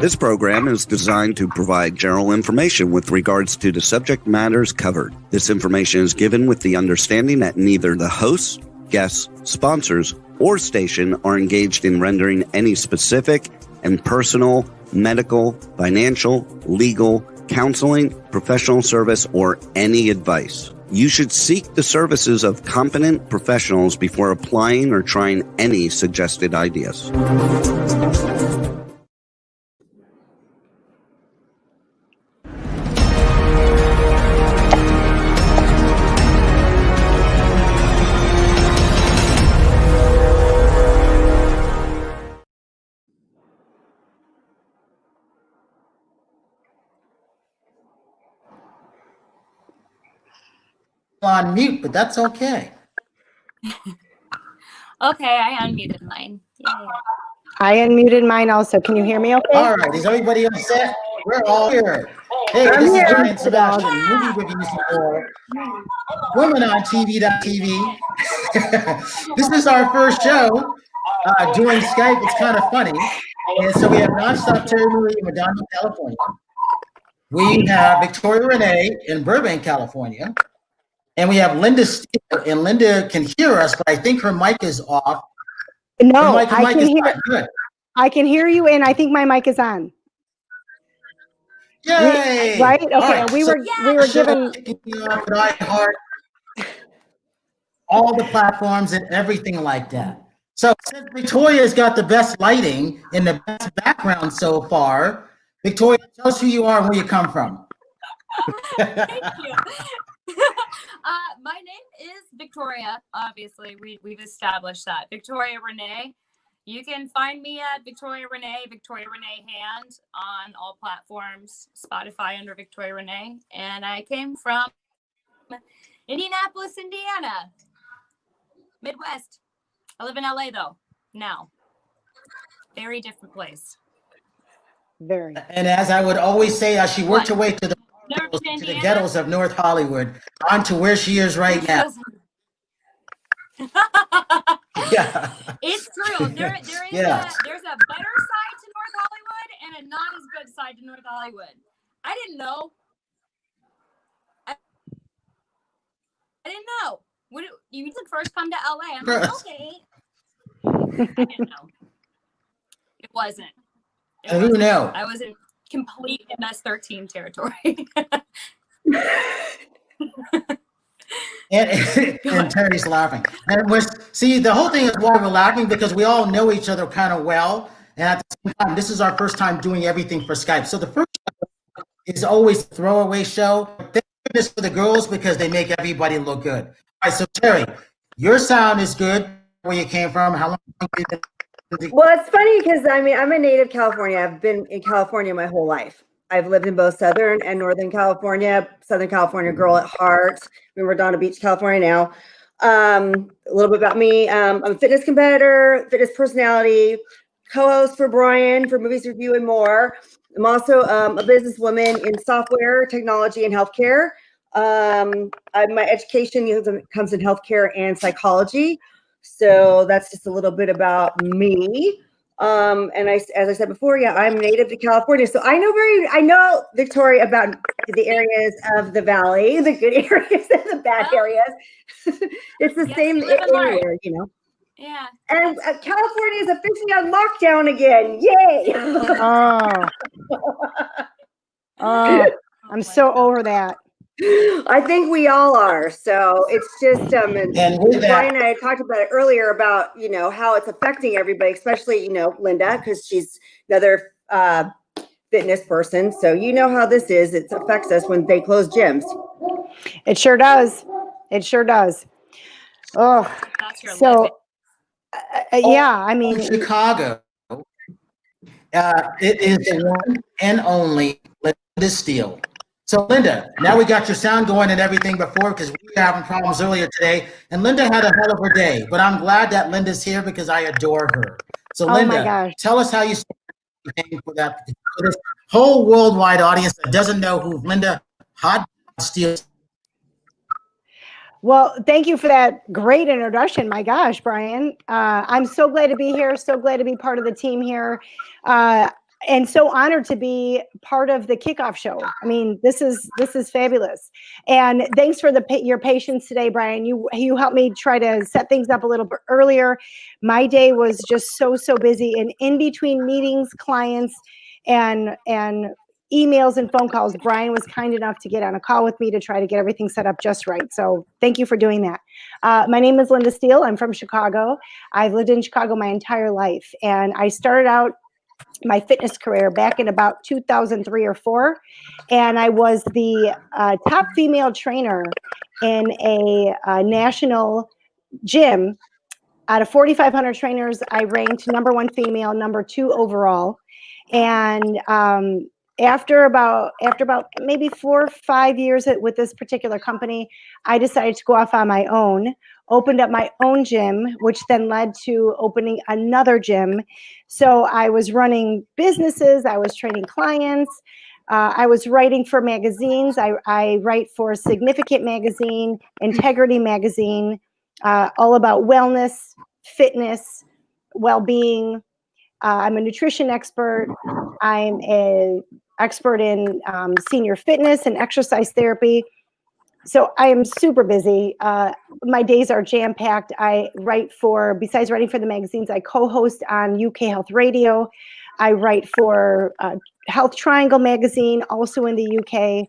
This program is designed to provide general information with regards to the subject matters covered. This information is given with the understanding that neither the hosts, guests, sponsors, or station are engaged in rendering any specific and personal, medical, financial, legal, counseling, professional service, or any advice. You should seek the services of competent professionals before applying or trying any suggested ideas. On mute, but that's okay. Okay, I unmuted mine. Yay. I unmuted mine also. Can you hear me okay? All right, is everybody on set? We're all here. Hey, this is Jimmy and Sebastian, movie reviews for Women on TV.tv. This is our first show doing Skype. It's kind of funny. And so we have Nonstop Terri Marie in Medina, California. We have Victoria Renee in Burbank, California. And we have Linda Steele, and Linda can hear us, but I think her mic is off. No, I can hear. Good. I can hear you, and I think my mic is on. Yay! Right? Okay. Right. We were given all the platforms and everything like that. So since Victoria's got the best lighting and the best background so far, Victoria, tell us who you are and where you come from. Thank you. My name is Victoria. Obviously, we've established that. Victoria Renee. You can find me at Victoria Renee Hand on all platforms, Spotify under Victoria Renee. And I came from Indianapolis, Indiana, Midwest. I live in LA though, now. Very different place. Very. And as I would always say, she worked her way to the ghettos of North Hollywood, on to where she is right now. Yeah, it's true. There's a better side to North Hollywood and a not as good side to North Hollywood. I didn't know. I didn't know. You need to first come to LA. I'm like, okay. I didn't know. It wasn't. Who knew? I was in complete MS-13 territory. And Terry's laughing. And see, the whole thing is why we're laughing, because we all know each other kind of well. And at the same time, this is our first time doing everything for Skype. So the first show is always a throwaway show. Thank goodness for the girls, because they make everybody look good. All right, so Terry, your sound is good. Where you came from? How long have you been? Well, it's funny because I'm a native California. I've been in California my whole life. I've lived in both Southern and Northern California. Southern California girl at heart. I'm in Redondo Beach, California now. A little bit about me. I'm a fitness competitor, fitness personality, co-host for Brian for Movies Review and more. I'm also a businesswoman in software, technology, and healthcare. My education comes in healthcare and psychology. So that's just a little bit about me. And as I said before, yeah, I'm native to California. So I know Victoria about the areas of the valley, the good areas and the bad areas. It's the same everywhere, you know. Yeah. And California is officially on lockdown again. Yay. I'm so over that. I think we all are. So it's just and Brian and I talked about it earlier about, you know, how it's affecting everybody, especially, you know, Linda, because she's another fitness person. So you know how this is. It affects us when they close gyms. It sure does. It sure does. Oh, so yeah, I mean, Chicago. It is the one and only Linda Steele. So Linda, now we got your sound going and everything before, because we were having problems earlier today, and Linda had a hell of a day, but I'm glad that Linda's here because I adore her. So Linda, tell us how you started for that for this whole worldwide audience that doesn't know who Linda Steele is. Well, thank you for that great introduction. My gosh, Brian, I'm so glad to be here. So glad to be part of the team here. and so honored to be part of the kickoff show. I mean, this is fabulous. And thanks for your patience today, Brian. You helped me try to set things up a little bit earlier. My day was just so busy, and in between meetings, clients, and emails and phone calls, Brian was kind enough to get on a call with me to try to get everything set up just right. So thank you for doing that. My name is Linda Steele. I'm from Chicago. I've lived in Chicago my entire life, and I started out my fitness career back in about 2003 or 4, and I was the top female trainer in a national gym. Out of 4,500 trainers, I ranked number 1 female, number 2 overall. And after about maybe 4 or 5 years with this particular company, I decided to go off on my own, opened up my own gym, which then led to opening another gym. So I was running businesses, I was training clients, I was writing for magazines. I write for Significant Magazine, Integrity Magazine, all about wellness, fitness, well-being. I'm a nutrition expert. I'm an expert in senior fitness and exercise therapy. So I am super busy. My days are jam-packed. Besides writing for the magazines, I co-host on UK Health Radio. I write for Health Triangle magazine, also in the UK.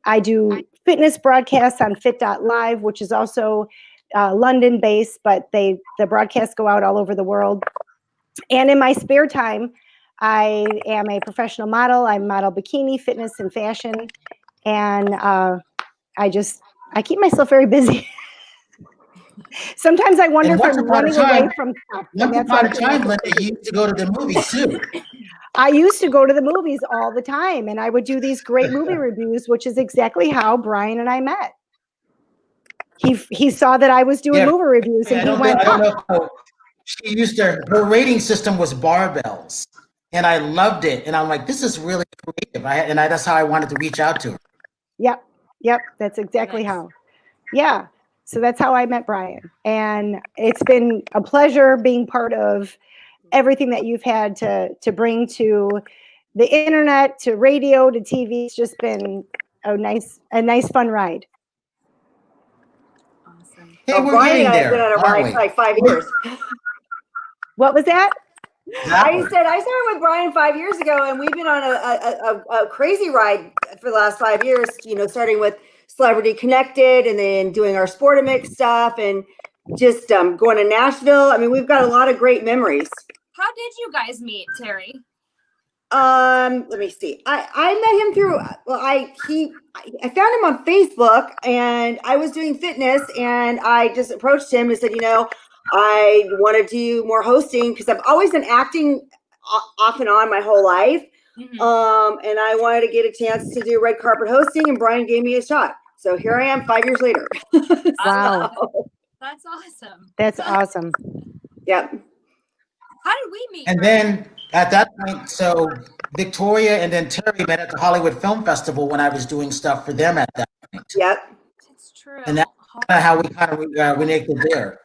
I do fitness broadcasts on fit.live, which is also London-based, but the broadcasts go out all over the world. And in my spare time, I am a professional model. I model bikini, fitness, and fashion. And I keep myself very busy. Sometimes I wonder if I'm running away from stuff. Once upon a time, Linda, you used to go to the movies too. I used to go to the movies all the time, and I would do these great movie reviews, which is exactly how Brian and I met. He saw that I was doing movie reviews, and he went, I don't know. She used her rating system was barbells, and I loved it. And I'm like, this is really creative. That's how I wanted to reach out to her. Yep. That's exactly how. Yeah. So that's how I met Brian. And it's been a pleasure being part of everything that you've had to bring to the internet, to radio, to TV. It's just been a nice fun ride. Awesome. Hey, we're getting there. I've been on a ride for like 5 years. What was that? I said I started with Brian 5 years ago, and we've been on a crazy ride for the last 5 years. Starting with Celebrity Connected, and then doing our Sportamix stuff, and just going to Nashville. I mean, we've got a lot of great memories. How did you guys meet, Terri? Let me see. I met him through. I found him on Facebook, and I was doing fitness, and I just approached him and said, I want to do more hosting because I've always been acting off and on my whole life. Mm-hmm. And I wanted to get a chance to do red carpet hosting, and Brian gave me a shot. So here I am 5 years later. Wow. That's awesome. That's awesome. Yep. How did we meet? And then at that point, so Victoria and then Terri met at the Hollywood Film Festival when I was doing stuff for them at that point. Yep. That's true. And that's how we kind of connected there.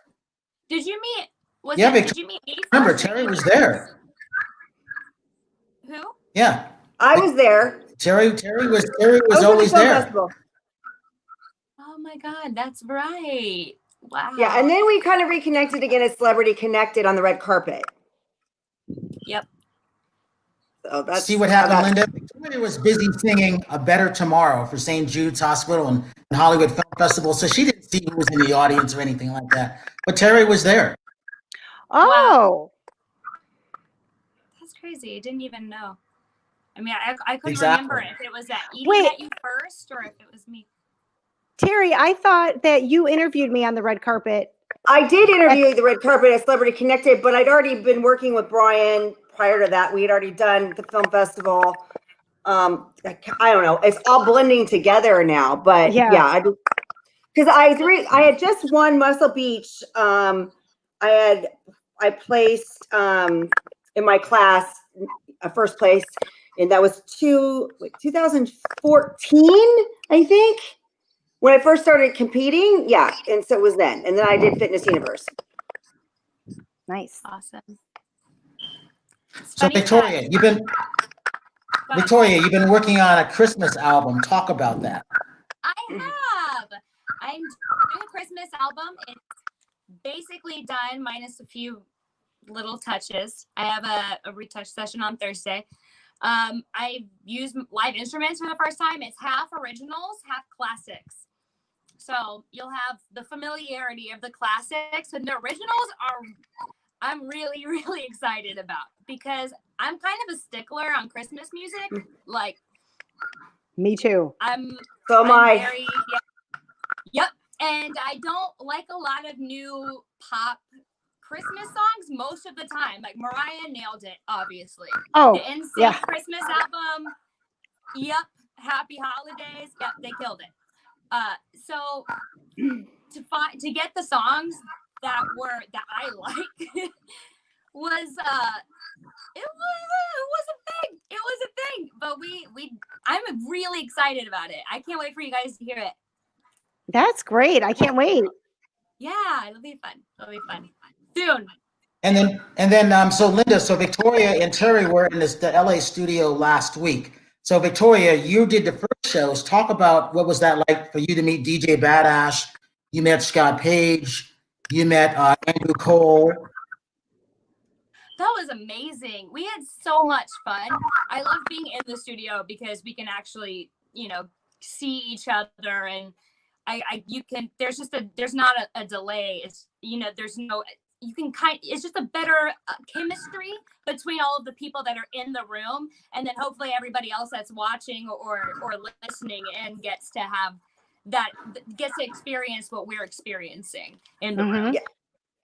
Did you meet? Did you meet me? Remember, Terri was there. Who? Yeah. I was there. Terri was always there. Festival. Oh my God, that's right. Wow. Yeah, and then we kind of reconnected again as Celebrity Connected on the red carpet. Yep. So see what happened, Linda? Victoria was busy singing "A Better Tomorrow" for St. Jude's Hospital and Hollywood Film Festival, so she didn't see who was in the audience or anything like that. But Terri was there. Oh. Wow. That's crazy. I didn't even know. I mean, I couldn't remember if it was that Edie met you first or if it was me. Terri, I thought that you interviewed me on the red carpet. I did interview the red carpet at Celebrity Connected, but I'd already been working with Brian prior to that. We had already done the film festival. I don't know. It's all blending together now, but yeah, because I had just won Muscle Beach. I placed in my class first place, and that was 2014, I think. When I first started competing, yeah, and so it was then. And then I did Fitness Universe. Nice. Awesome. So Victoria, you've been Victoria, you've been working on a Christmas album. Talk about that. I have. I'm doing a Christmas album. It's basically done minus a few little touches. I have a retouch session on Thursday. I used live instruments for the first time. It's half originals, half classics. So you'll have the familiarity of the classics, and the originals I'm really, really excited about, because I'm kind of a stickler on Christmas music. Like, Me too. So am I. Yep. And I don't like a lot of new pop Christmas songs most of the time. Like Mariah nailed it, obviously. Oh, the NSYNC yeah. Christmas album. Yep. Happy Holidays. Yep, they killed it. So to get the songs that I like was it was a thing. But I'm really excited about it. I can't wait for you guys to hear it. That's great. I can't wait. Yeah, it'll be fun. Soon. And then, so Linda, so Victoria and Terri were in the LA studio last week. So Victoria, you did the first shows. Talk about what was that like for you to meet DJ Badass? You met Scott Page. You met Andrew Cole. That was amazing. We had so much fun. I love being in the studio because we can actually, see each other, and there's not a delay. It's, it's just a better chemistry between all of the people that are in the room, and then hopefully everybody else that's watching or listening and gets to experience what we're experiencing in the room. Yeah.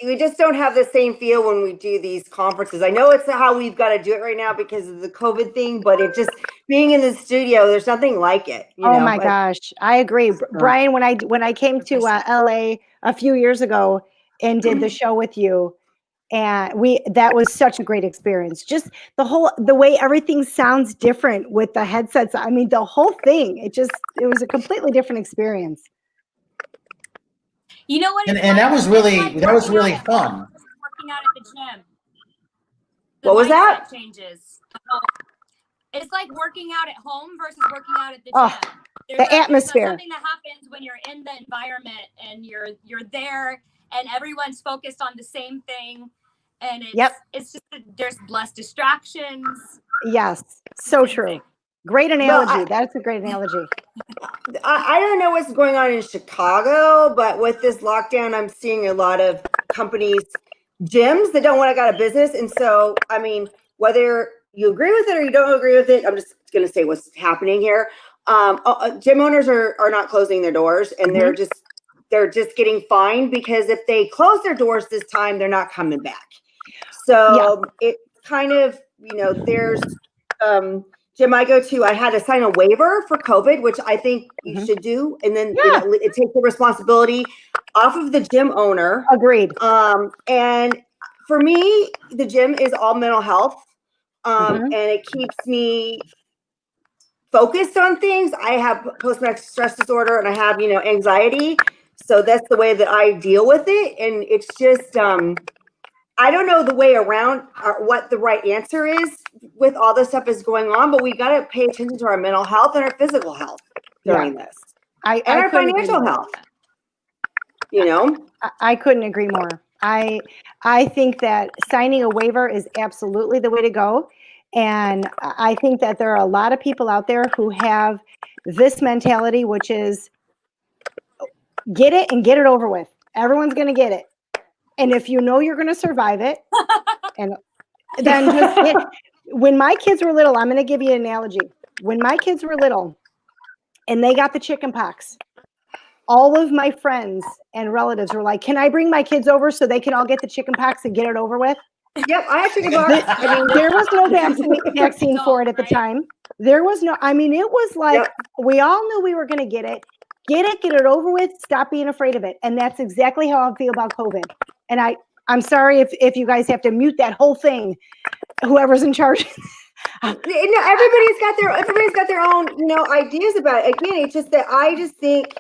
We just don't have the same feel when we do these conferences. I know it's how we've got to do it right now because of the COVID thing, but it just being in the studio, there's nothing like it. My gosh, I agree, Brian. When I came to LA a few years ago and did the show with you, and that was such a great experience. Just the way everything sounds different with the headsets. I mean, the whole thing. It was a completely different experience. You know what? And that was really fun. Working out at the gym. What was that? Changes. It's like working out at home versus working out at the gym. The atmosphere. There's something that happens when you're in the environment and you're there and everyone's focused on the same thing, and it's just there's less distractions. Yes, so true. Great analogy. That's a great analogy. I don't know what's going on in Chicago, but with this lockdown, I'm seeing a lot of companies, gyms that don't want to go out of business. And so, I mean, whether you agree with it or you don't agree with it, I'm just going to say what's happening here. Gym owners are not closing their doors, and they're just getting fined because if they close their doors this time, they're not coming back. So it kind of, there's gym I go to, I had to sign a waiver for COVID, which I think you should do. And then it takes the responsibility off of the gym owner. Agreed. And for me, the gym is all mental health. And it keeps me focused on things. I have post-traumatic stress disorder and I have, anxiety. So that's the way that I deal with it. And it's just, I don't know the way around what the right answer is with all this stuff is going on, but we got to pay attention to our mental health and our physical health during this. And our financial health. I couldn't agree more. I think that signing a waiver is absolutely the way to go. And I think that there are a lot of people out there who have this mentality, which is get it and get it over with. Everyone's going to get it. And if you know you're going to survive it, and then just when my kids were little, I'm going to give you an analogy. When my kids were little and they got the chicken pox, all of my friends and relatives were like, can I bring my kids over so they can all get the chicken pox and get it over with? Yep, I had chicken pox. There was no vaccine for it at the time. There was no, it was like, we all knew we were going to get it. Get it over with. Stop being afraid of it. And that's exactly how I feel about COVID. And I'm sorry if you guys have to mute that whole thing, whoever's in charge. Everybody's got their own, ideas about it. Again, it's just that I just think,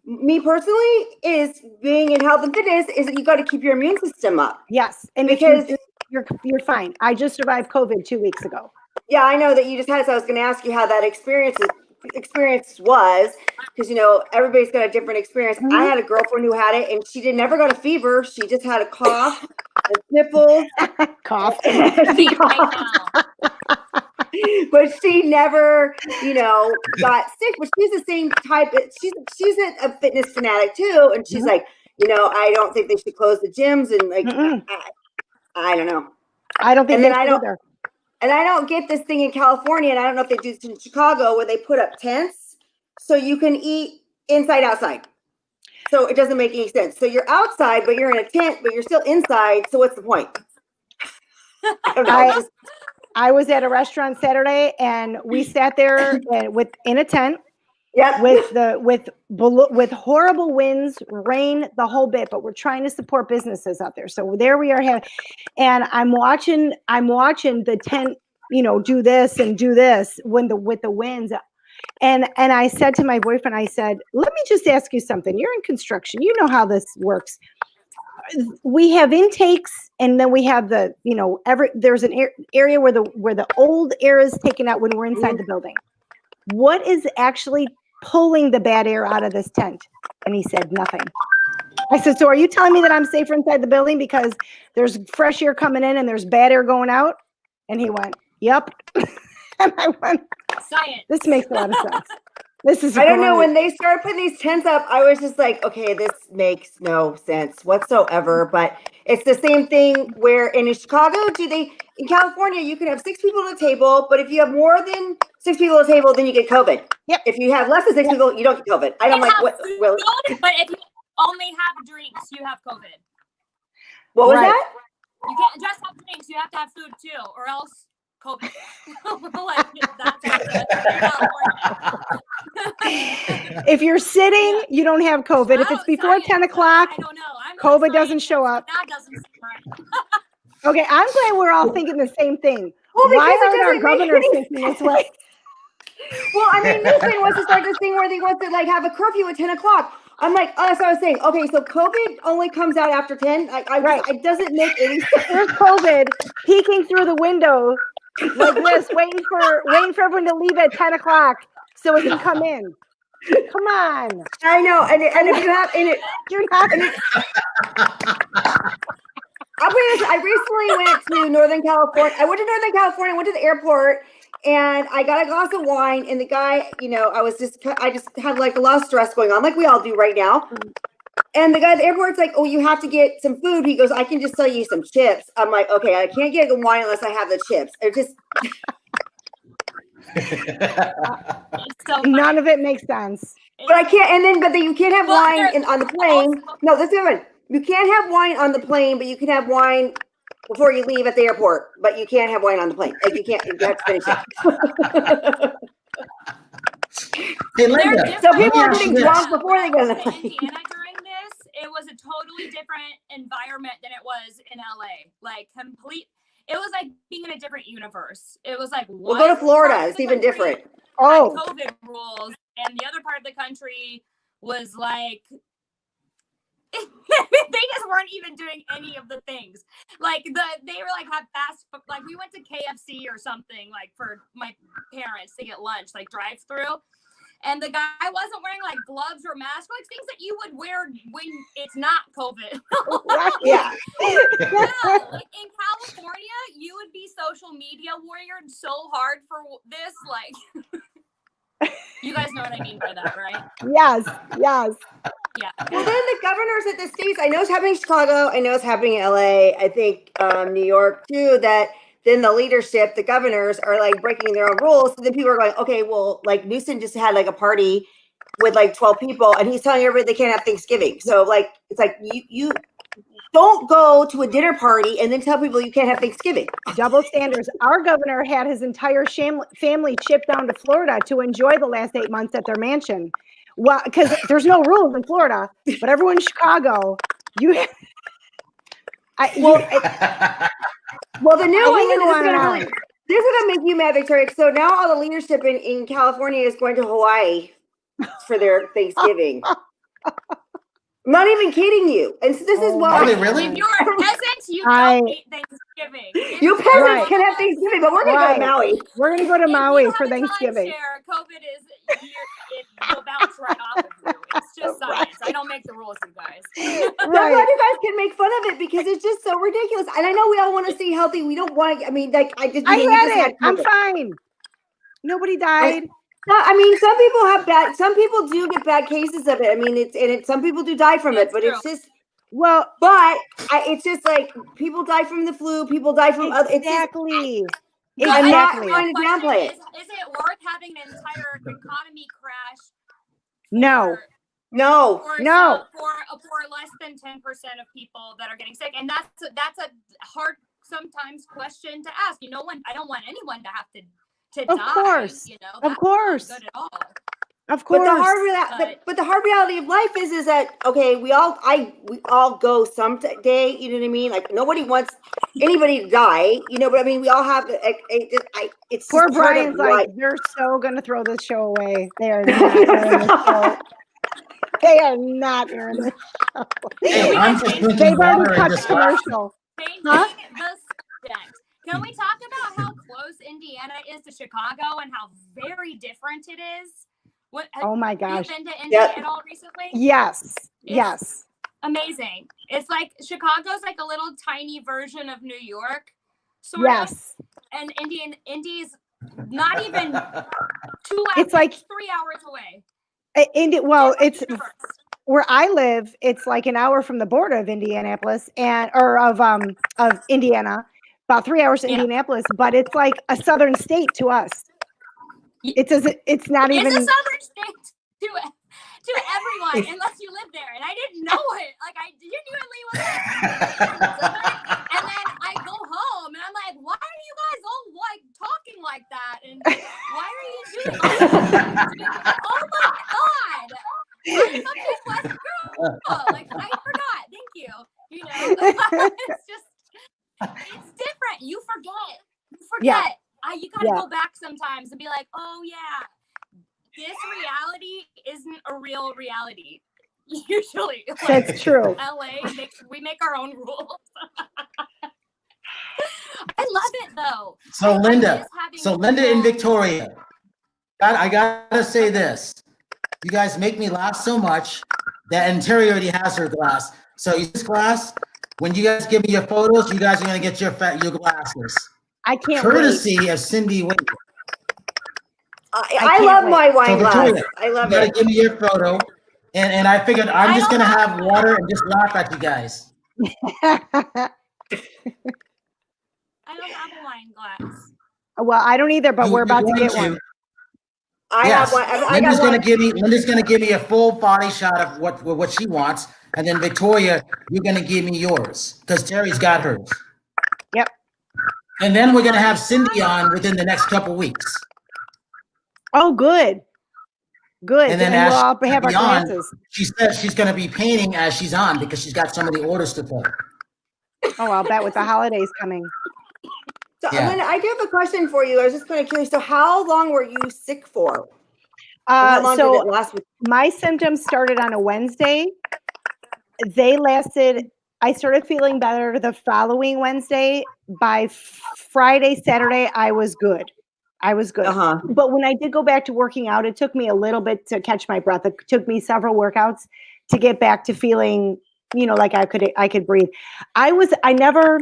me personally, is being in health and fitness is that you got to keep your immune system up. Yes, and because you're fine. I just survived COVID 2 weeks ago. Yeah, I know that you just had. So I was going to ask you how that experience was, because everybody's got a different experience. Mhm. I had a girlfriend who had it, and she never got a fever. She just had a cough, and sniffles, Cough. Same right now. but she never, got sick. But she's the same type. She's a fitness fanatic too, and she's Mhm. like, I don't think they should close the gyms, and like, Mm-mm. I don't know. I don't think And they then I should don't. either. And I don't get this thing in California, and I don't know if they do this in Chicago, where they put up tents so you can eat inside, outside. So it doesn't make any sense. So you're outside, but you're in a tent, but you're still inside. So what's the point? I don't know. I was at a restaurant Saturday, and we sat there in a tent Yep. with horrible winds, rain, the whole bit. But we're trying to support businesses out there. So there we are, and I'm watching the tent, do this and do this with the winds. And I said to my boyfriend, I said, let me just ask you something. You're in construction. You know how this works. We have intakes, and then we have there's an area where the old air is taken out when we're inside the building. What is actually pulling the bad air out of this tent? And he said, nothing. I said, so are you telling me that I'm safer inside the building because there's fresh air coming in and there's bad air going out? And he went, yep. And I went, Science. this makes a lot of sense. This is I don't know. great. When they started putting these tents up, I was just like, okay, this makes no sense whatsoever. But it's the same thing where in Chicago, in California, you can have 6 people at a table, but if you have more than 6 people at a table, then you get COVID. Yep. If you have less than 6 people, you don't get COVID. I don't You like have what. food, Really? but if you only have drinks, you have COVID. What was Right. that? You can't just have drinks. You have to have food too, or else COVID. Like, that's If you're sitting, you don't have COVID. If it's before 10 o'clock, I don't know. COVID doesn't show up. That doesn't seem right. Okay, I'm glad we're all thinking the same thing. Well, Why because it aren't our doesn't make governors any thinking this way? Well, I mean, Newsman wants to start this thing where they want to like have a curfew at 10 o'clock. I'm like, oh, that's what I was saying. Okay, so COVID only comes out after 10. Right. It doesn't make any sense. There's COVID peeking through the window like this, waiting for everyone to leave at 10 o'clock so it can come in. Come on. I know, and if you have, You're not. I'll put this. I recently went to Northern California. I went to Northern California. Went to the airport, and I got a glass of wine. And the guy, I just had like a lot of stress going on, like we all do right now. And the guy at the airport's like, "Oh, you have to get some food." He goes, "I can just sell you some chips." I'm like, "Okay, I can't get the wine unless I have the chips." It just So None of it makes sense. But I can't, but then you can't have Well, wine on the plane. No, that's different. You can't have wine on the plane, but you can have wine before you leave at the airport. But you can't have wine on the plane. Like you have to finish it. Hey, Linda, So people let are me ask getting you this. drunk before they go to the plane. Indiana during this, it was a totally different environment than it was in LA. Like it was like being in a different universe. It was like We'll go to Florida. It's even different. Oh, COVID rules, and the other part of the country was like they just weren't even doing any of the things. Like they were like have fast, like we went to KFC or something like for my parents to get lunch, like drive through. And the guy wasn't wearing like gloves or masks, like things that you would wear when it's not COVID. Yeah. Yeah, like in California, you would be social media warrior so hard for this. Like, you guys know what I mean by that, right? yes. Yeah. Well, then the governors at the states, I know it's happening in Chicago. I know it's happening in LA. I think New York too, that then the leadership, the governors are like breaking their own rules. So then people are going, okay, well, like Newsom just had like a party with like 12 people and he's telling everybody they can't have Thanksgiving. So like, it's like you don't go to a dinner party and then tell people you can't have Thanksgiving. Double standards. Our governor had his entire family shipped down to Florida to enjoy the last 8 months at their mansion. Well, because there's no rules in Florida, but everyone in Chicago, Well, the new I think one, this is gonna make you mad, Victoria. So now all the leadership in California is going to Hawaii for their Thanksgiving. I'm not even kidding you. And so this is why. Are they really? If you're a peasant, you don't eat Thanksgiving. You peasants can have Thanksgiving, but we're going to go to Maui. We're going to go to If Maui you for have a Thanksgiving. timeshare, COVID it will bounce right off of you. It's just science. I don't make the rules, you guys. I'm glad you guys can make fun of it because it's just so ridiculous. And I know we all want to stay healthy. We don't want to. I mean, like I just. I you had just it. had I'm COVID. fine. Nobody died. I mean, some people have bad. Some people do get bad cases of it. I mean, some people do die from it, but it's just. Well, it's just like people die from the flu. People die from other. Exactly. I'm not trying to downplay it. Is it worth having an entire economy crash? No. For less than 10% of people that are getting sick, and that's a hard sometimes question to ask. You know, I don't want anyone to have to die. Of course. You know, of course. not good at all. Of course. But the hard reality of life is that okay, we all go someday. You know what I mean? Like nobody wants anybody to die. You know, but I mean, we all have. It's poor just part Brian's of like life. they're so gonna throw this show away. They are not airing the show. They are not airing the show. Hey, I'm just drinking They've water already and cut just commercial. Changing the subject. Can we talk about how close Indiana is to Chicago and how very different it is? Oh my gosh. Have you been to India at all recently? Yes. Yes. Amazing. It's like Chicago's like a little tiny version of New York. Sort Yes. of. And Indy's not even 2 hours. It's like 3 hours away. It's where I live. It's like an hour from the border of Indianapolis of Indiana, about 3 hours to Indianapolis. But it's like a southern state to us. It's not even. It's a southern state to everyone unless you live there, and I didn't know it. Like I genuinely was like, and then I go home and I'm like, why are you guys all like talking like that? And why are you doing that? Oh my god! I'm a Midwest girl. Like I forgot. Thank you. You know, it's different. You forget. Yeah. You gotta go back sometimes and be like, oh yeah, this reality isn't a real reality. Usually, like, that's true. LA, we make our own rules. I love it though. So Linda and Victoria, I gotta say this. You guys make me laugh so much that, and Terri already has her glass. So this glass, when you guys give me your photos, you guys are gonna get your glasses. I can't Courtesy wait. of Cindy Wade. I love my wine glass. Victoria, I love you gotta it. give me your photo. And I figured I'm just gonna have water and just laugh at you guys. I don't have a wine glass. Well, I don't either, but we're about to get one. I have one. Linda's gonna give me a full body shot of what she wants, and then Victoria, you're gonna give me yours because Terry's got hers. Yep. And then we're gonna have Cindy on within the next couple weeks. Oh, good. Good. And then we'll all have our glasses. She says she's gonna be painting as she's on because she's got some of the orders to fill. Oh, I'll bet with the holidays coming. So, Linda, I do have a question for you. I was just kind of curious. So, how long were you sick for? How long did it last? My symptoms started on a Wednesday. They lasted. I started feeling better the following Wednesday. By Friday, Saturday, I was good. But when I did go back to working out, it took me a little bit to catch my breath. It took me several workouts to get back to feeling, like I could breathe. I never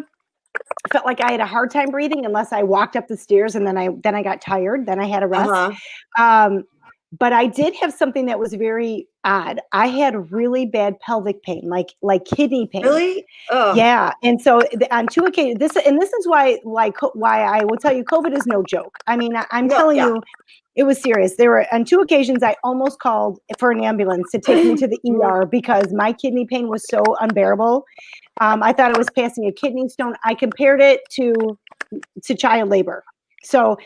felt like I had a hard time breathing unless I walked up the stairs and then I got tired. Then I had a rest. But I did have something that was very odd. I had really bad pelvic pain, like kidney pain. Really? Oh. Yeah. And so on 2 occasions, this is why I will tell you, COVID is no joke. I mean, I'm telling you, it was serious. There were on 2 occasions I almost called for an ambulance to take me to the ER because my kidney pain was so unbearable. I thought it was passing a kidney stone. I compared it to child labor. So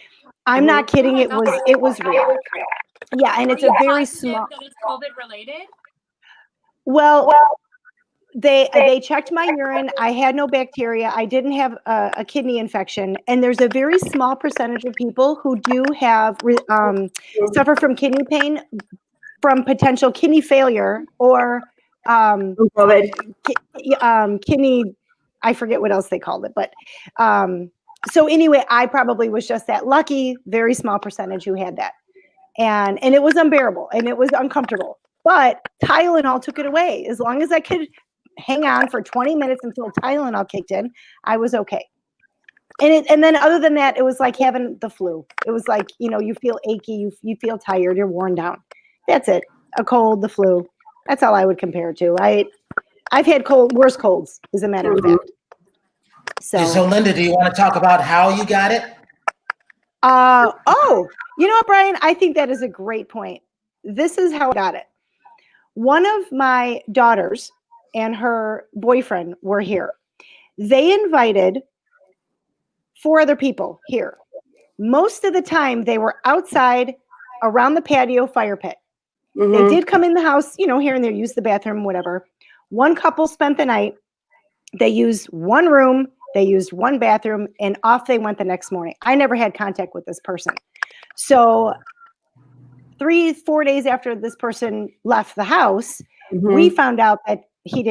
I'm not kidding. It was real. Yeah, and it's a very small. That it's COVID related. Well, they checked my urine. I had no bacteria. I didn't have a kidney infection, and there's a very small percentage of people who do have suffer from kidney pain from potential kidney failure or COVID. kidney, I forget what else they called it, but so anyway, I probably was just that lucky, very small percentage who had that. And it was unbearable and it was uncomfortable. But Tylenol took it away. As long as I could hang on for 20 minutes until Tylenol kicked in, I was okay. And then other than that, it was like having the flu. It was like, you feel achy, you feel tired, you're worn down. That's it. A cold, the flu. That's all I would compare it to. I've had worse colds, as a matter of fact. So Linda, do you want to talk about how you got it? You know what, Brian? I think that is a great point. This is how I got it. One of my daughters and her boyfriend were here. They invited 4 other people here. Most of the time they were outside around the patio fire pit. Mm-hmm. They did come in the house, here and there, use the bathroom, whatever. One couple spent the night. They used one room. They used one bathroom, and off they went the next morning. I never had contact with this person. So 3-4 days after this person left the house, we found out that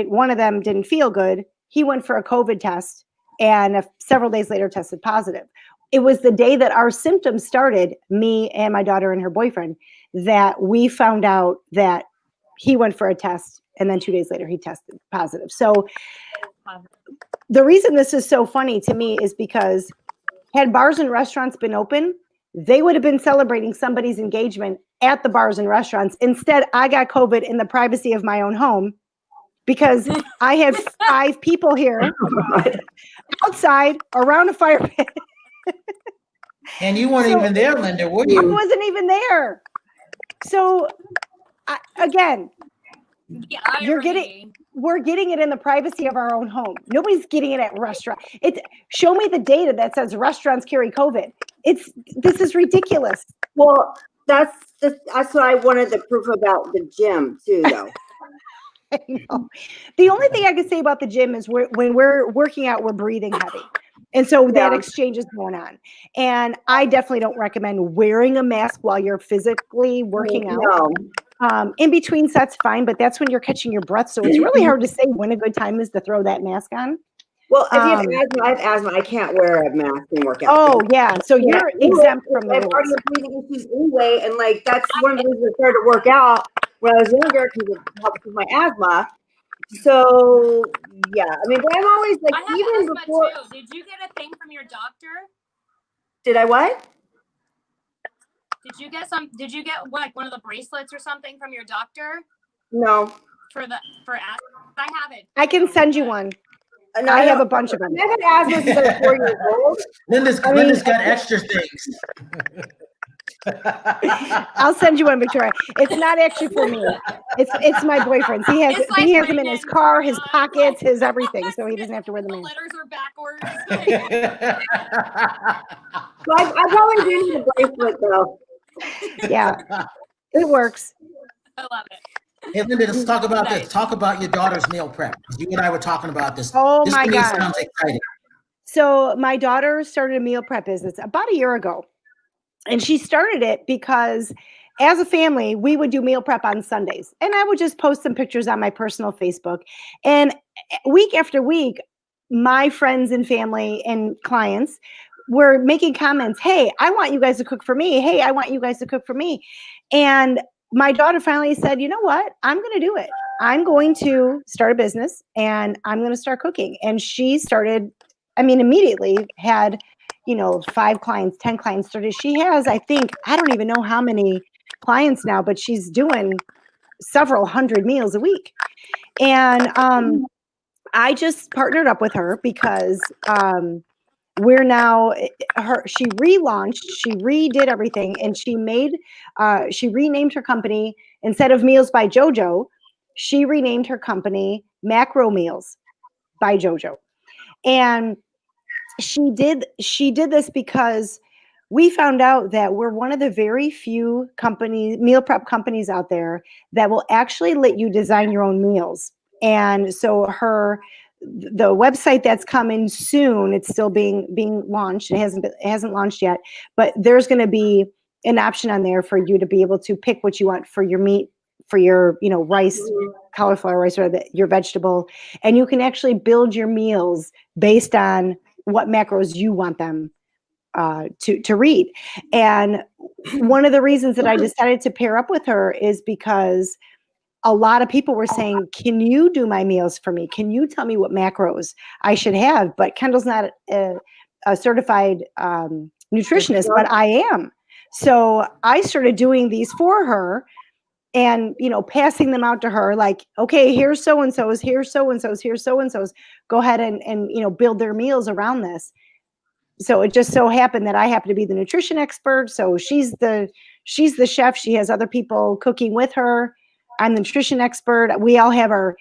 one of them didn't feel good. He went for a COVID test and several days later tested positive. It was the day that our symptoms started, me and my daughter and her boyfriend, that we found out that he went for a test and then 2 days later he tested positive. So the reason this is so funny to me is because had bars and restaurants been open, they would have been celebrating somebody's engagement at the bars and restaurants. Instead, I got COVID in the privacy of my own home because I had 5 people here outside around a fire pit. And you weren't even there, Linda, were you? I wasn't even there. So, again, we're getting it in the privacy of our own home. Nobody's getting it at restaurant. Show me the data that says restaurants carry COVID. This is ridiculous. Well, that's what I wanted the proof about the gym too, though. I know. The only thing I can say about the gym is when we're working out, we're breathing heavy. And so that exchange is going on. And I definitely don't recommend wearing a mask while you're physically working out. In between sets, fine, but that's when you're catching your breath. So it's really hard to say when a good time is to throw that mask on. Well, if you have asthma, I have asthma. I can't wear a mask and work out. Oh, yeah. So you're exempt from the rules. I've already had breathing issues anyway. And that's one of the reasons I started to work out when I was younger because it helps with my asthma. So, yeah. I mean, but I'm always I have even before. Too. Did you get a thing from your doctor? Did I what? Did you get one of the bracelets or something from your doctor? No. For asthma? I have it. I can send you one. No, I have a bunch of them. I've had asthma since I was 4 years old. Linda's got extra things. I'll send you one, Victoria. It's not actually for me. It's my boyfriend's. He has them in his car, his pockets, his everything, so he doesn't have to wear them. The letters are backwards. So I probably do need a bracelet though. Yeah, it works. I love it. Hey, Linda, let's talk about this. Talk about your daughter's meal prep. You and I were talking about this. Oh, this my God. Sounds exciting. So my daughter started a meal prep business about a year ago. And she started it because as a family, we would do meal prep on Sundays. And I would just post some pictures on my personal Facebook. And week after week, my friends and family and clients were making comments. Hey, I want you guys to cook for me. Hey, I want you guys to cook for me. And my daughter finally said, you know what? I'm going to do it. I'm going to start a business and I'm going to start cooking. And she started, immediately had 5 clients, 10 clients started. She has, I don't even know how many clients now, but she's doing several hundred meals a week. And I just partnered up with her because we're now she relaunched, she redid everything, and she renamed her company. Instead of Meals by JoJo, she renamed her company Macro Meals by JoJo. And she did this because we found out that we're one of the very few meal prep companies out there that will actually let you design your own meals. And so the website that's coming soon, it's still being launched. It hasn't launched yet, but there's going to be an option on there for you to be able to pick what you want for your meat, for your rice cauliflower rice or your vegetable, and you can actually build your meals based on what macros you want them to read. And one of the reasons that I decided to pair up with her is because a lot of people were saying, can you do my meals for me? Can you tell me what macros I should have? But Kendall's not a certified nutritionist, but I am. So I started doing these for her and, passing them out to her like, okay, here's so-and-so's, here's so-and-so's, here's so-and-so's. Go ahead and build their meals around this. So it just so happened that I happen to be the nutrition expert. So she's the chef. She has other people cooking with her. I'm the nutrition expert. We all have our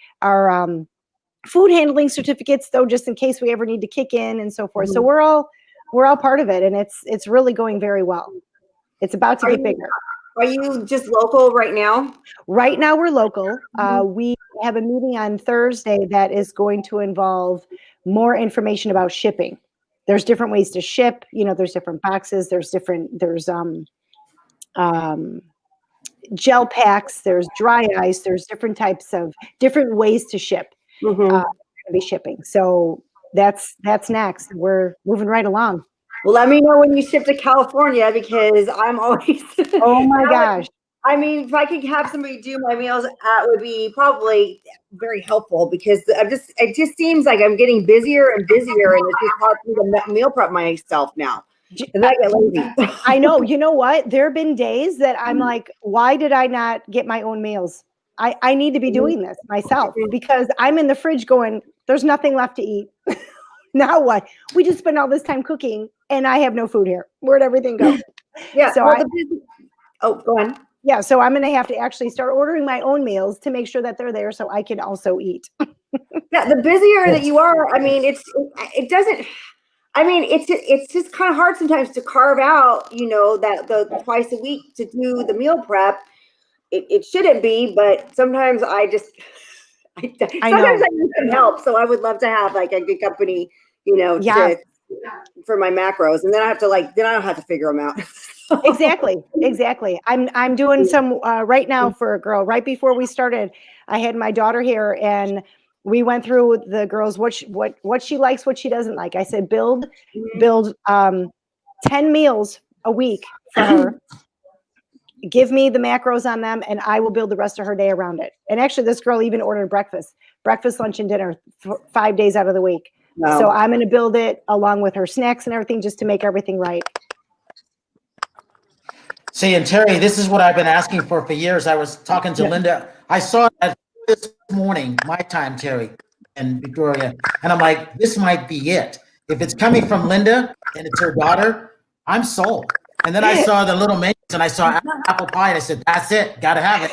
food handling certificates, though, just in case we ever need to kick in and so forth. So we're all part of it, and it's really going very well. It's about to get bigger. Are you just local right now? Right now, we're local. We have a meeting on Thursday that is going to involve more information about shipping. There's different ways to ship. There's different boxes. There's gel packs, there's dry ice, there's different ways to ship, be shipping. So that's next. We're moving right along. Well, let me know when you ship to California because I'm always. Oh my gosh. I mean, if I could have somebody do my meals, it would be probably very helpful because it just seems like I'm getting busier and busier, and it's just hard for me to meal prep myself now. And I get lazy. I know. You know what? There have been days that I'm like, why did I not get my own meals? I need to be doing this myself because I'm in the fridge going, there's nothing left to eat. Now what? We just spent all this time cooking and I have no food here. Where'd everything go? Yeah. So go on. Yeah. So I'm going to have to actually start ordering my own meals to make sure that they're there so I can also eat. Yeah. The busier that you are, I mean, it doesn't. I mean, it's just kind of hard sometimes to carve out, that the twice a week to do the meal prep. It shouldn't be, but sometimes I need some help. So I would love to have like a good company, for my macros, and then I don't have to figure them out. Exactly. I'm doing some right now for a girl. Right before we started, I had my daughter here and we went through with the girls what she likes, what she doesn't like. I said, build 10 meals a week for her. Give me the macros on them, and I will build the rest of her day around it. And actually, this girl even ordered breakfast, lunch, and dinner 5 days out of the week. Wow. So I'm going to build it along with her snacks and everything just to make everything right. See, and Terri, this is what I've been asking for years. I was talking to Linda. I saw that this morning, my time, Terri and Victoria, and I'm like, this might be it. If it's coming from Linda and it's her daughter, I'm sold. And then I saw the little menus and I saw apple pie and I said, that's it, got to have it.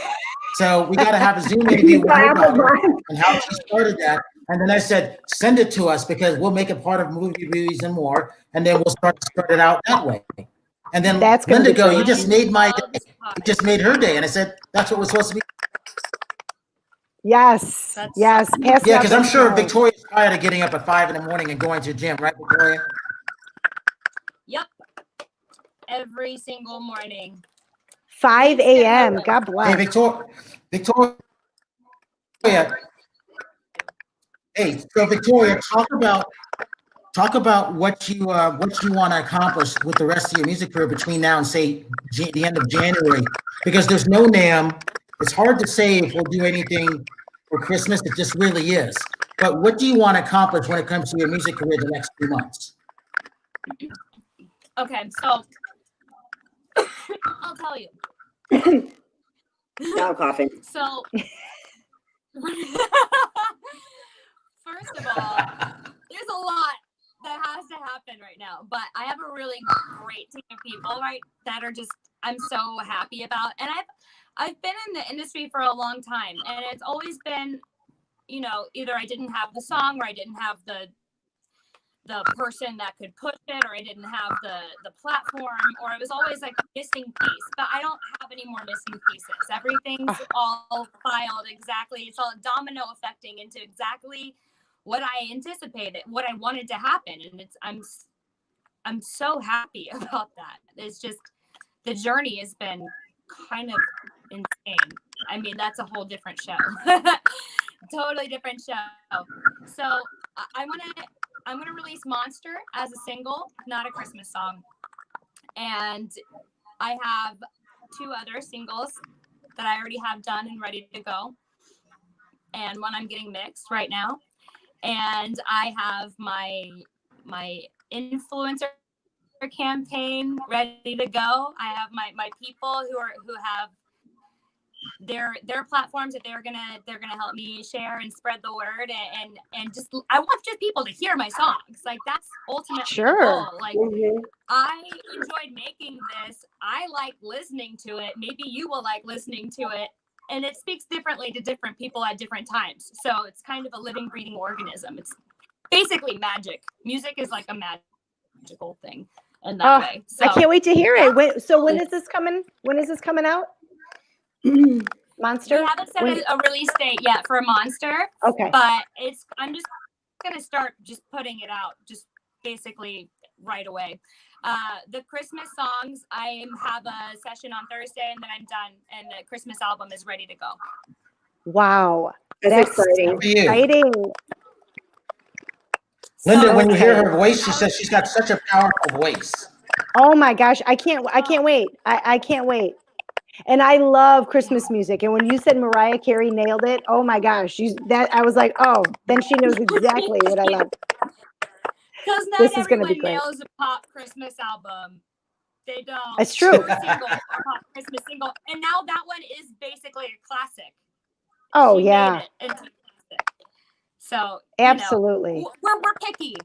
So we got to have a Zoom interview with her daughter and how she started that. And then I said, send it to us because we'll make it part of movie reviews and more. And then we'll start it out that way. And then Linda go, you just made my day. You just made her day. And I said, that's what we're supposed to be. Yes. Yeah, because I'm sure Victoria's tired of getting up at 5 a.m. and going to the gym, right, Victoria? Yep. Every single morning. 5 a.m. God bless. Hey, Victoria. Hey, so Victoria, talk about what you want to accomplish with the rest of your music career between now and say the end of January, because there's no NAMM. It's hard to say if we'll do anything for Christmas. It just really is. But what do you want to accomplish when it comes to your music career the next 2 months? Okay, so I'll tell you. Now coughing. So first of all, there's a lot that has to happen right now, but I have a really great team of people that are just I'm so happy about, and I've been in the industry for a long time, and it's always been, either I didn't have the song or I didn't have the person that could push it, or I didn't have the platform, or it was always like a missing piece. But I don't have any more missing pieces. Everything's all filed exactly. It's all domino affecting into exactly what I anticipated, what I wanted to happen. And I'm so happy about that. It's just the journey has been kind of insane. I mean, that's a whole different show. Totally different show. So I'm gonna release Monster as a single, not a Christmas song. And I have 2 other singles that I already have done and ready to go. And one I'm getting mixed right now. And I have my influencer campaign ready to go. I have my people who have their platforms that they're gonna help me share and spread the word, and just I want just people to hear my songs. Like, that's ultimately Sure. the goal. Like, I enjoyed making this. I like listening to it. Maybe you will like listening to it. And it speaks differently to different people at different times. So it's kind of a living, breathing organism. It's basically magic. Music is like a magical thing in that way. So, I can't wait to hear it. When is this coming? When is this coming out? Monster? We haven't set a release date yet for Monster. Okay. But I'm just going to start just putting it out just basically right away. The Christmas songs, I have a session on Thursday, and then I'm done, and the Christmas album is ready to go. Wow. That's exciting. Good for you. Exciting. Linda, when you hear her voice, she says she's got such a powerful voice. Oh my gosh. I can't wait. I can't wait. And I love Christmas music. And when you said Mariah Carey nailed it, oh my gosh, I was like, oh, then she knows exactly what I love. Because not This is gonna everyone be great. nails a pop Christmas album. They don't. It's true. Or a pop Christmas single. And now that one is basically a classic. Oh She yeah. made it into a classic. So Absolutely. we're picky.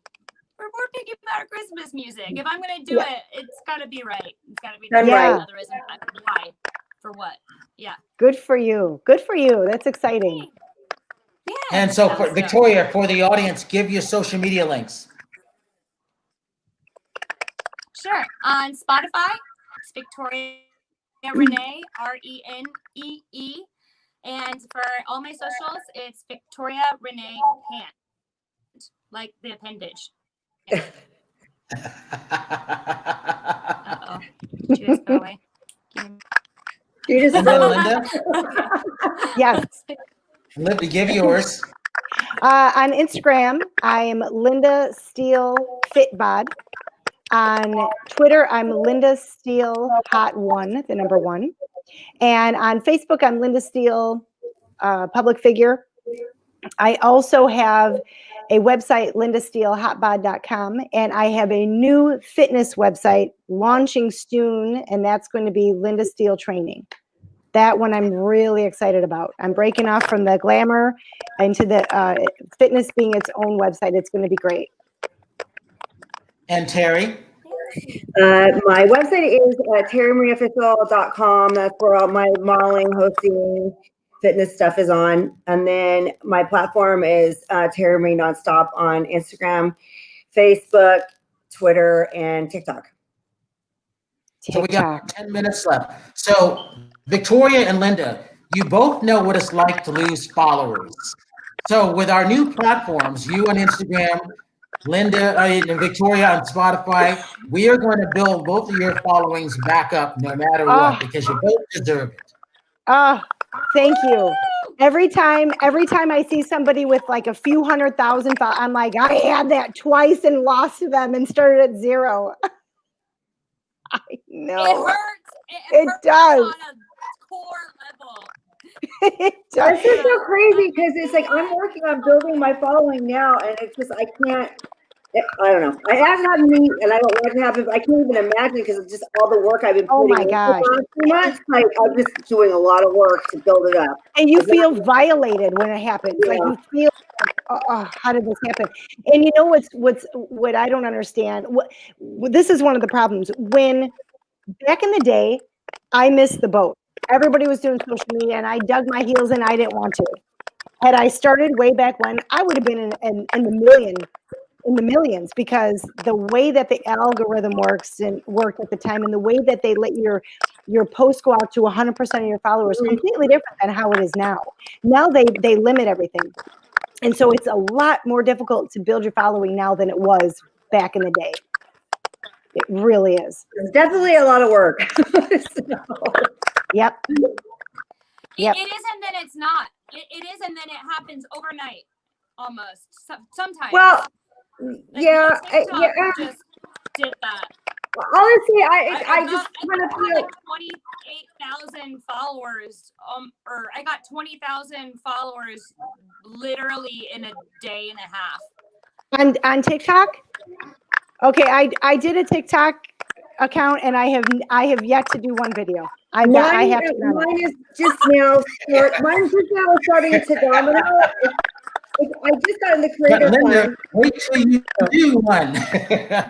We're picky about our Christmas music. If I'm gonna do it, it's gotta be right. It's gotta be Done right. right. Other isn't why. For what? Yeah. Good for you. Good for you. That's exciting. Yeah. And so, for Victoria, for the audience, give your social media links. Sure. On Spotify, it's Victoria Renee, RENEE. And for all my socials, it's Victoria Renee Hand, like the appendage. Uh-oh. Did you guys go away? You just Linda, Yes. Linda, give yours. On Instagram, I am Linda Steele Fitbod. On Twitter, I'm Linda Steele Hot 1, the number 1. And on Facebook, I'm Linda Steele Public Figure. I also have a website, lindasteelehotbod.com, and I have a new fitness website launching soon, and that's going to be Linda Steele Training. That one I'm really excited about. I'm breaking off from the glamour into the fitness being its own website. It's going to be great. And Terry? My website is terrimarieofficial.com. That's where all my modeling, hosting, fitness stuff is on. And then my platform is Terri Marie Nonstop on Instagram, Facebook, Twitter, and TikTok. So we got 10 minutes left. So Victoria and Linda, you both know what it's like to lose followers. So with our new platforms, you on Instagram, Linda and Victoria on Spotify, we are going to build both of your followings back up no matter what, because you both deserve it. Oh, thank you. Every time I see somebody with like a few 100,000, I'm like, I had that twice and lost to them and started at 0. I know. It hurts. It hurts does. on a core level. It does. It's just so crazy because it's like I'm working on building my following now, and it's just I can't. I don't know. I haven't had me, and I don't want it to happen. I can't even imagine because it's just all the work I've been putting in the last 2 months. Like I'm just doing a lot of work to build it up. And you feel violated when it happens. Yeah. Like you feel, oh, how did this happen? And you know what I don't understand? This is one of the problems. When back in the day, I missed the boat. Everybody was doing social media, and I dug my heels in. I didn't want to. Had I started way back when, I would have been in the millions, because the way that the algorithm worked at the time, and the way that they let your posts go out to 100% of your followers, completely different than how it is now. Now they limit everything. And so it's a lot more difficult to build your following now than it was back in the day. It really is. It's definitely a lot of work. Yep. Yep. It is, and then it's not. It is, and then it happens overnight, almost. Sometimes. Well, Like, yeah, TikTok just did that. Honestly, I just kind of feel like 28,000 followers. Or I got 20,000 followers literally in a day and a half. On TikTok? Okay, I did a TikTok account and I have yet to do one video. mine is just now mine's just now starting to domino. I just got in the creator Linda, fund. wait till you do one.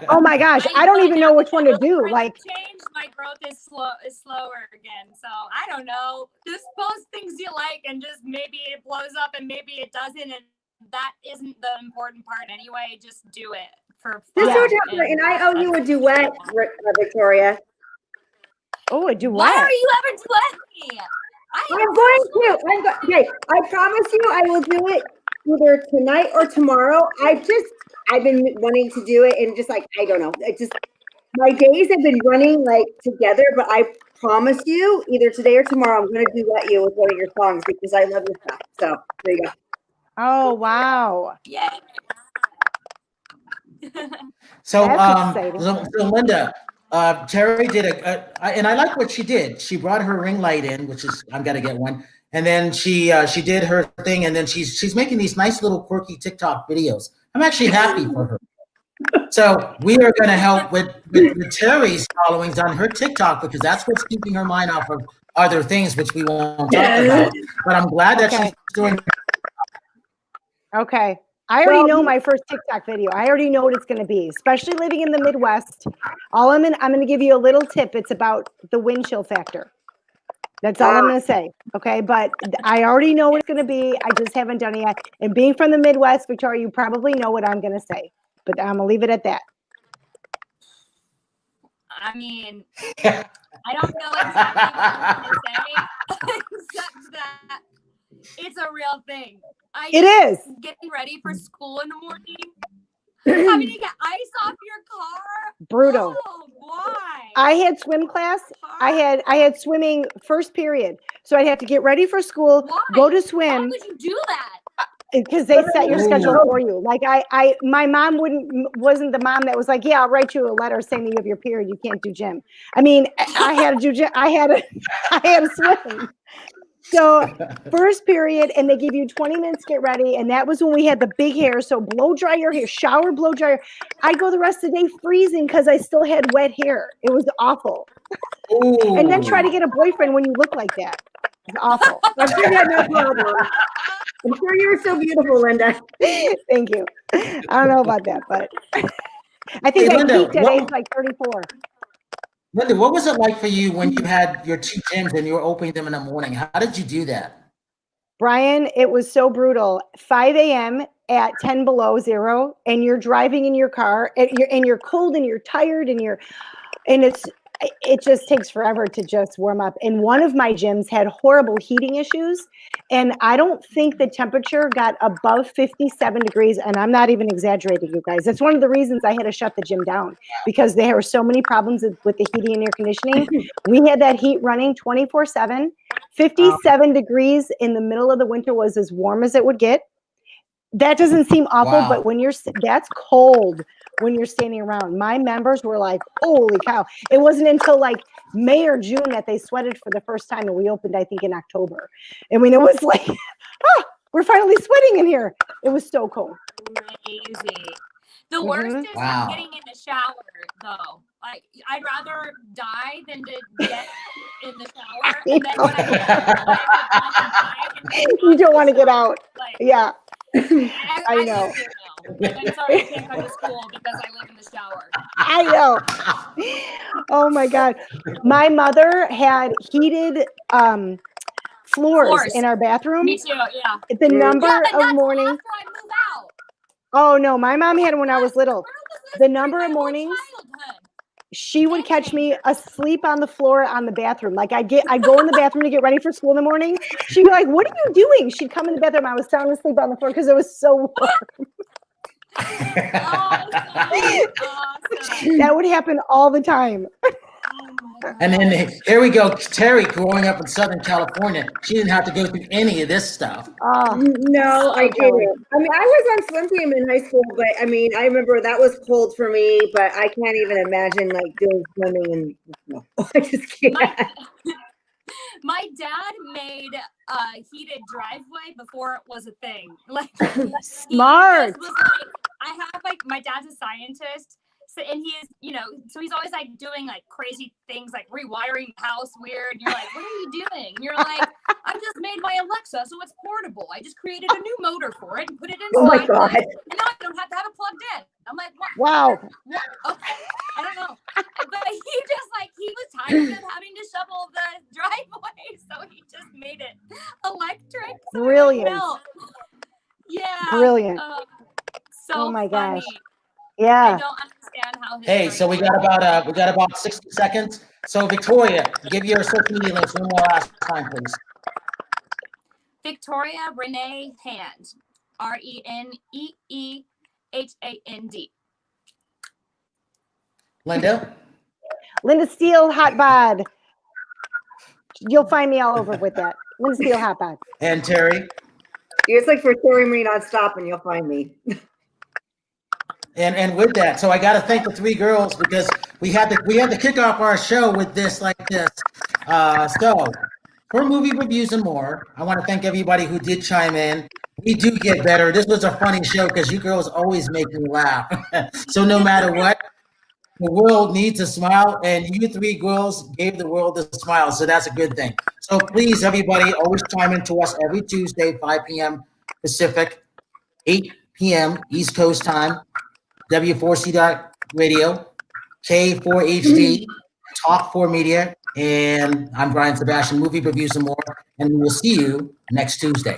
Oh my gosh, I don't even know which one to do. Like, change, my growth is slower again. So I don't know. Just post things you like, and just maybe it blows up, and maybe it doesn't, and that isn't the important part anyway. Just do it for fun. And I owe you a duet, Victoria. Oh, a duet. Why are you ever duetting me? I'm going to. Okay, I promise you, I will do it either tonight or tomorrow. I've been wanting to do it, and just like I don't know, my days have been running like together. But I promise you, either today or tomorrow, I'm going to duet you with one of your songs because I love your stuff. So there you go. Oh wow! Yeah. So, That's Linda, Terri did and I like what she did. She brought her ring light in, which is I'm gonna get one, and then she did her thing, and then she's making these nice little quirky TikTok videos. I'm actually happy for her. So we are going to help with Terri's followings on her TikTok because that's what's keeping her mind off of other things, which we won't talk about. But I'm glad that she's doing. Okay. I already know my first TikTok video. I already know what it's going to be, especially living in the Midwest. I'm going to give you a little tip. It's about the wind chill factor. That's all I'm going to say. Okay. But I already know what it's going to be. I just haven't done it yet. And being from the Midwest, Victoria, you probably know what I'm going to say, but I'm going to leave it at that. I mean, I don't know exactly what I'm going to say, except that it's a real thing. It is. Getting ready for school in the morning. Having to get ice off your car. Brutal. Oh, why? I had swim class. I had swimming first period. So I'd have to get ready for school, Why? go to swim. Why would you do that? Because they set your schedule for you. Like my mom wasn't the mom that was like, yeah, I'll write you a letter saying that you have your period. You can't do gym. I mean, I had to do gym. I had to swim. So first period, and they give you 20 minutes to get ready. And that was when we had the big hair. So blow dry your hair, shower, blow dry your. I'd go the rest of the day freezing because I still had wet hair. It was awful. Ooh. And then try to get a boyfriend when you look like that. It's awful. I'm sure you had no problem. I'm sure you're so beautiful, Linda. Thank you. I don't know about that, but I think I peaked at age like 34. Linda, what was it like for you when you had your two gyms and you were opening them in the morning? How did you do that? Brian, it was so brutal. 5 a.m. at 10 below zero, and you're driving in your car, and you're cold and you're tired, and it just takes forever to just warm up. And one of my gyms had horrible heating issues, and I don't think the temperature got above 57 degrees, and I'm not even exaggerating, you guys. That's one of the reasons I had to shut the gym down, because there were so many problems with the heating and air conditioning. We had that heat running 24/7. 57 degrees in the middle of the winter was as warm as it would get. That doesn't seem awful, but that's cold when you're standing around. My members were like, holy cow. It wasn't until like May or June that they sweated for the first time, and we opened, I think, in October. I mean, it was like, we're finally sweating in here. It was so cold. Crazy. The worst is getting in the shower, though. Like, I'd rather die than to get in the shower. And then when you don't want to get out. Like, yeah. I know. I'm sorry I can't go to school because I live in the shower. I know. Oh my God. My mother had heated floors in our bathroom. Me too, yeah. The number of mornings. After I move out. Oh no, my mom had it when I was little. The number of mornings she would catch me asleep on the floor on the bathroom. Like I'd go in the bathroom to get ready for school in the morning. She'd be like, "What are you doing?" She'd come in the bathroom. I was sound asleep on the floor because it was so warm. Awesome. That would happen all the time. Oh my And then here we go. Terri, growing up in Southern California, she didn't have to go through any of this stuff. Oh, No, I didn't. I mean, I was on swim team in high school, but I mean, I remember that was cold for me, but I can't even imagine like doing swimming and no, I just can't. My dad made a heated driveway before it was a thing. Like smart. He just was like, I have like my dad's a scientist, so, and he is, you know, so he's always like doing like crazy things, like rewiring the house weird. And you're like, what are you doing? And you're like, I just made my Alexa, so it's portable. I just created a new motor for it and put it inside. Oh my God. And now I don't have to have it plugged in. I'm like, what? Wow. What? Okay. I don't know. But he just like, he was tired of having to shovel the driveway, so he just made it electric. So Brilliant. Yeah. Brilliant. So oh my funny. gosh. Yeah. I don't understand how his Hey, brain so we got about 60 seconds. So Victoria, give your social media links one more last time, please. Victoria Renee Hand. RENEEHAND. Linda? Linda Steele, hot bod. You'll find me all over with that. Linda Steele, hot bod. And Terri? It's like for Terri Marie nonstop and you'll find me. And with that, so I got to thank the three girls because we had to kick off our show with this like this. So for movie reviews and more, I want to thank everybody who did chime in. We do get better. This was a funny show because you girls always make me laugh. So no matter what, the world needs a smile, and you three girls gave the world a smile. So that's a good thing. So please, everybody, always chime in to us every Tuesday, 5 p.m. Pacific, 8 p.m. East Coast time. W4C.radio, K4HD, Talk4 Media, and I'm Brian Sebastian, movie reviews and more, and we will see you next Tuesday.